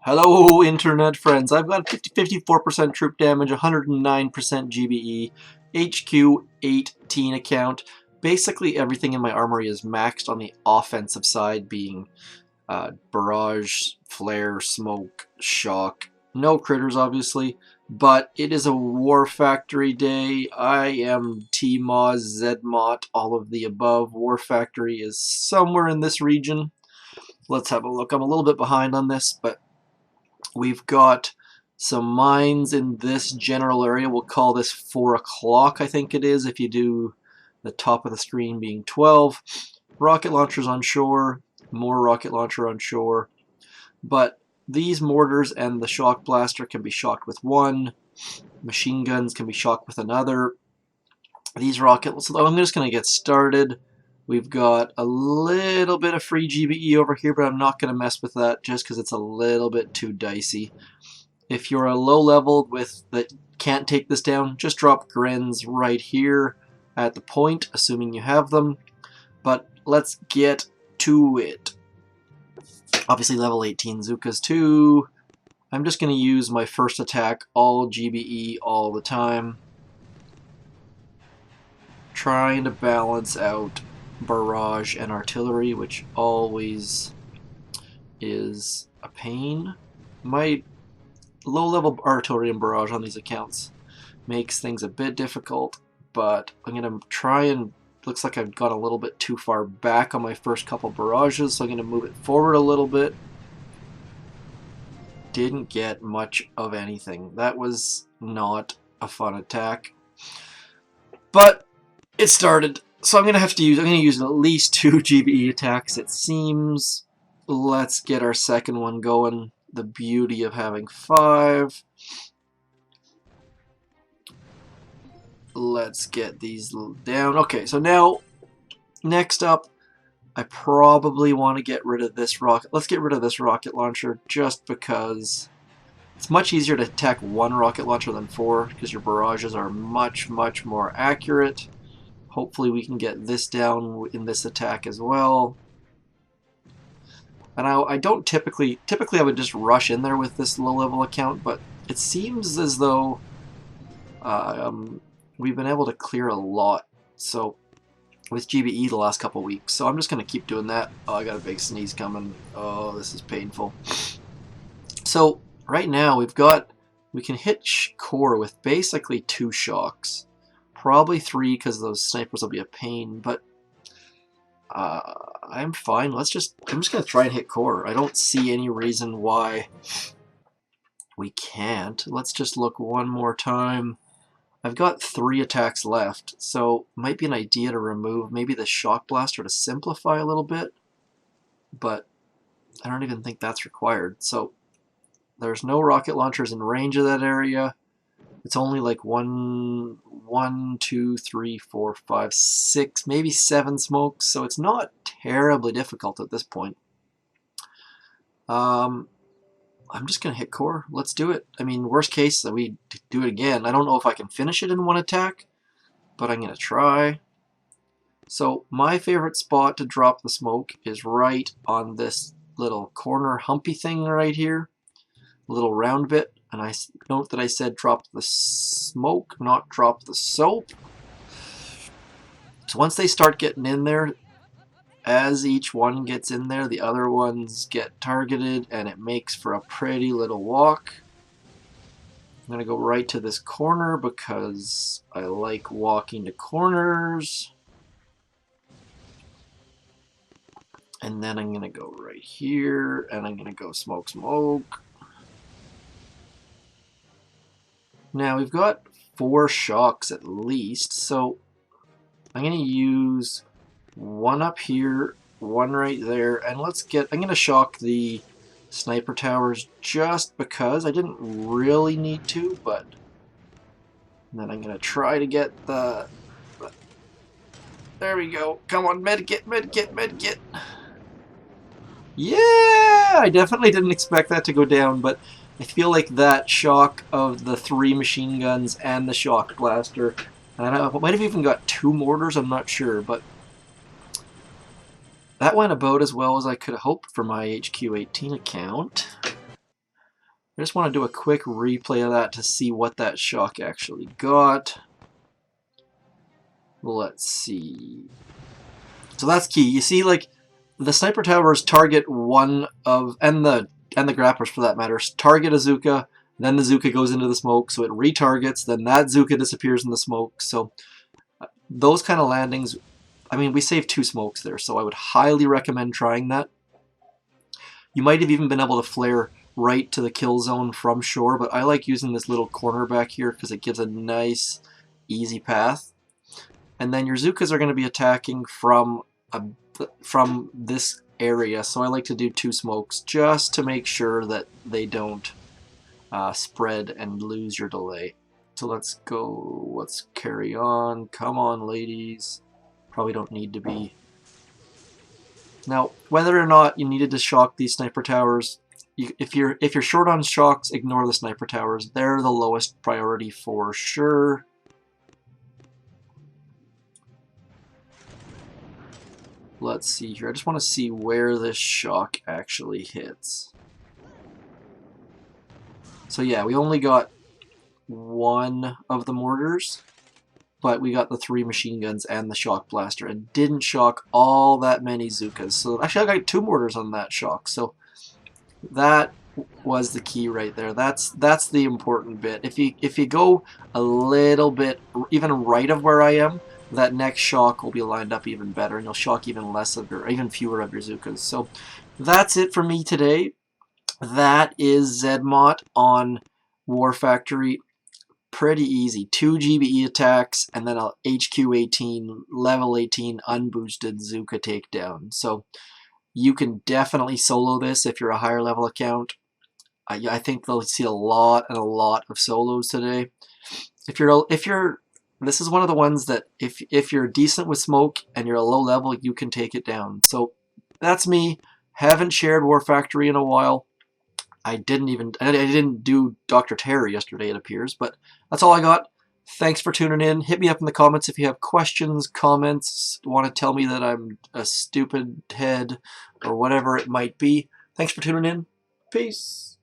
Hello, internet friends. I've got 54% troop damage, 109% GBE, HQ18 account. Basically, everything in my armory is maxed on the offensive side, being barrage, flare, smoke, shock. No critters, obviously, but it is a War Factory day. I am T-Moz, Zmot, all of the above. War Factory is somewhere in this region. Let's have a look. I'm a little bit behind on this, but we've got some mines in this general area. We'll call this 4 o'clock, I think it is, if you do the top of the screen being 12. Rocket launchers on shore, more rocket launcher on shore. But these mortars and the shock blaster can be shocked with one. Machine guns can be shocked with another. These rockets, so I'm just going to get started. We've got a little bit of free GBE over here, but I'm not going to mess with that just because it's a little bit too dicey. If you're a low level that can't take this down, just drop grins right here at the point, assuming you have them. But let's get to it. Obviously level 18 zookas too. I'm just going to use my first attack, all GBE all the time. Trying to balance out barrage and artillery, which always is a pain. My low-level artillery and barrage on these accounts makes things a bit difficult, but I'm going to try and... Looks like I've got a little bit too far back on my first couple barrages, so I'm going to move it forward a little bit. Didn't get much of anything. That was not a fun attack. But it started. So I'm going to use at least 2 GBE attacks, it seems. Let's get our second one going. The beauty of having 5. Let's get these down. Okay, so now, next up, I probably want to get rid of this rocket. Let's get rid of this rocket launcher just because it's much easier to attack 1 rocket launcher than 4 because your barrages are much, much more accurate. Hopefully we can get this down in this attack as well. And I don't typically I would just rush in there with this low-level account, but it seems as though we've been able to clear a lot so with GBE the last couple weeks. So I'm just going to keep doing that. Oh, I got a big sneeze coming. Oh, this is painful. So right now we can hit core with basically 2 shocks. Probably 3 because those snipers will be a pain, but I'm fine. I'm just going to try and hit core. I don't see any reason why we can't. Let's just look one more time. I've got 3 attacks left, so might be an idea to remove maybe the shock blaster to simplify a little bit, but I don't even think that's required. So there's no rocket launchers in range of that area. It's only like 1, 2, 3, 4, 5, 6, maybe 7 smokes, so it's not terribly difficult at this point. I'm just going to hit core. Let's do it. I mean, worst case, we do it again. I don't know if I can finish it in 1 attack, but I'm going to try. So my favorite spot to drop the smoke is right on this little corner humpy thing right here. Little round bit. And I note that I said drop the smoke, not drop the soap. So once they start getting in there, as each one gets in there, the other ones get targeted, and it makes for a pretty little walk. I'm going to go right to this corner because I like walking to corners. And then I'm going to go right here, and I'm going to go smoke, smoke. Now we've got 4 shocks at least, so I'm going to use 1 up here, 1 right there, and I'm going to shock the sniper towers just because I didn't really need to, but then I'm going to try to get there we go. Come on, medkit, medkit, medkit. Yeah, I definitely didn't expect that to go down, but I feel like that shock of the 3 machine guns and the shock blaster, and I might have even got 2 mortars, I'm not sure, but that went about as well as I could hope for my HQ18 account. I just want to do a quick replay of that to see what that shock actually got. Let's see. So that's key. You see, like, the sniper towers target one of, and the grapplers for that matter, target a zooka, then the zooka goes into the smoke, so it retargets, then that zooka disappears in the smoke. So those kind of landings, I mean, we saved 2 smokes there, so I would highly recommend trying that. You might have even been able to flare right to the kill zone from shore, but I like using this little corner back here because it gives a nice, easy path. And then your zookas are going to be attacking from this area, so I like to do 2 smokes just to make sure that they don't spread and lose your delay. So let's go, let's carry on. Come on, ladies. Probably don't need to be. Now, whether or not you needed to shock these sniper towers, if you're short on shocks, ignore the sniper towers. They're the lowest priority for sure. Let's see here. I just want to see where this shock actually hits. So yeah, we only got 1 of the mortars, but we got the 3 machine guns and the shock blaster, and didn't shock all that many zookas. So actually I got 2 mortars on that shock, so that was the key right there. That's the important bit. If you go a little bit even right of where I am, that next shock will be lined up even better, and you'll shock even less of your, even fewer of your zookas. So that's it for me today. That is Zedmot on War Factory. Pretty easy. 2 GBE attacks, and then a HQ18, level 18 unboosted Zooka takedown. So you can definitely solo this if you're a higher level account. I think they'll see a lot of solos today. If you're this is one of the ones that if you're decent with smoke and you're a low level, you can take it down. So that's me. Haven't shared War Factory in a while. I didn't do Dr. Terry yesterday, it appears, but that's all I got. Thanks for tuning in. Hit me up in the comments if you have questions, comments, want to tell me that I'm a stupid head, or whatever it might be. Thanks for tuning in. Peace.